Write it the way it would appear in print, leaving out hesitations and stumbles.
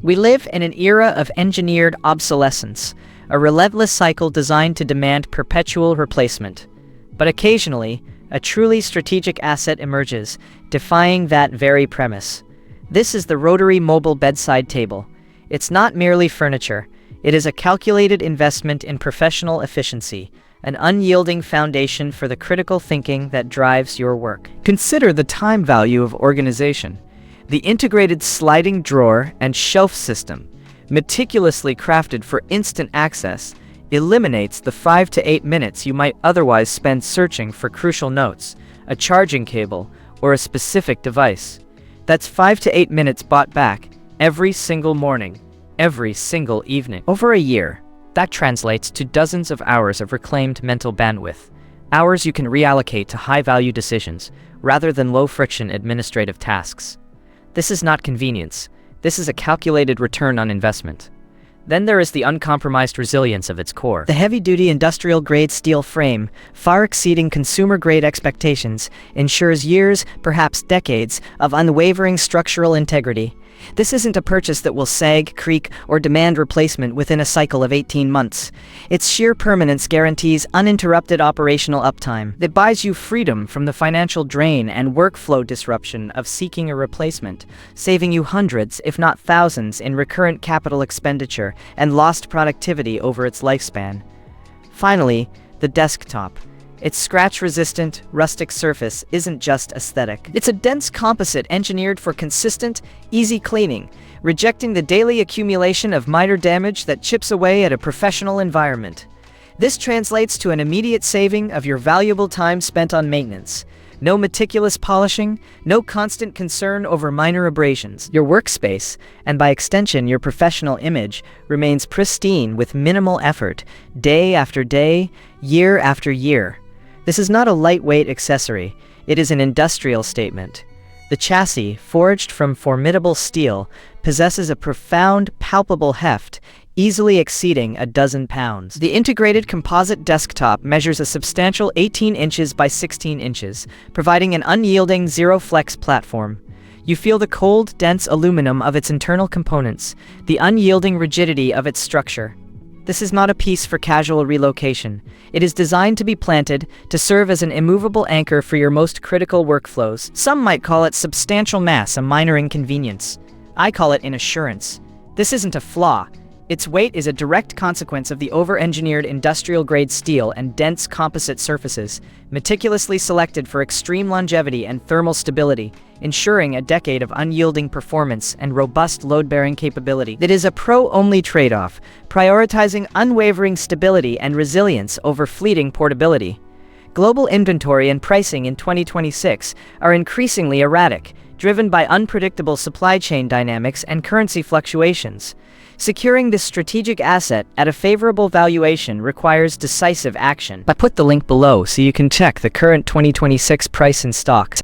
We live in an era of engineered obsolescence, a relentless cycle designed to demand perpetual replacement. But occasionally, a truly strategic asset emerges, defying that very premise. This is the Rotary mobile bedside table. It's not merely furniture. It is a calculated investment in professional efficiency, an unyielding foundation for the critical thinking that drives your work. Consider the time value of organization. The integrated sliding drawer and shelf system, meticulously crafted for instant access, eliminates the 5 to 8 minutes you might otherwise spend searching for crucial notes, a charging cable, or a specific device. That's 5 to 8 minutes bought back every single morning, every single evening. Over a year, that translates to dozens of hours of reclaimed mental bandwidth, hours you can reallocate to high-value decisions rather than low-friction administrative tasks. This is not convenience. This is a calculated return on investment. Then there is the uncompromised resilience of its core. The heavy-duty industrial-grade steel frame, far exceeding consumer-grade expectations, ensures years, perhaps decades, of unwavering structural integrity. This isn't a purchase that will sag, creak, or demand replacement within a cycle of 18 months. Its sheer permanence guarantees uninterrupted operational uptime that buys you freedom from the financial drain and workflow disruption of seeking a replacement, saving you hundreds, if not thousands, in recurrent capital expenditure and lost productivity over its lifespan. Finally, the desktop. Its scratch-resistant, rustic surface isn't just aesthetic. It's a dense composite engineered for consistent, easy cleaning, rejecting the daily accumulation of minor damage that chips away at a professional environment. This translates to an immediate saving of your valuable time spent on maintenance. No meticulous polishing, no constant concern over minor abrasions. Your workspace, and by extension your professional image, remains pristine with minimal effort, day after day, year after year. This is not a lightweight accessory, it is an industrial statement. The chassis, forged from formidable steel, possesses a profound, palpable heft, easily exceeding a dozen pounds. The integrated composite desktop measures a substantial 18 inches by 16 inches, providing an unyielding zero-flex platform. You feel the cold, dense aluminum of its internal components, the unyielding rigidity of its structure. This is not a piece for casual relocation. It is designed to be planted, to serve as an immovable anchor for your most critical workflows. Some might call it substantial mass, a minor inconvenience. I call it an assurance. This isn't a flaw. Its weight is a direct consequence of the over-engineered industrial-grade steel and dense composite surfaces, meticulously selected for extreme longevity and thermal stability, ensuring a decade of unyielding performance and robust load-bearing capability. It is a pro-only trade-off, prioritizing unwavering stability and resilience over fleeting portability. Global inventory and pricing in 2026 are increasingly erratic, driven by unpredictable supply chain dynamics and currency fluctuations. Securing this strategic asset at a favorable valuation requires decisive action. I put the link below so you can check the current 2026 price in stock.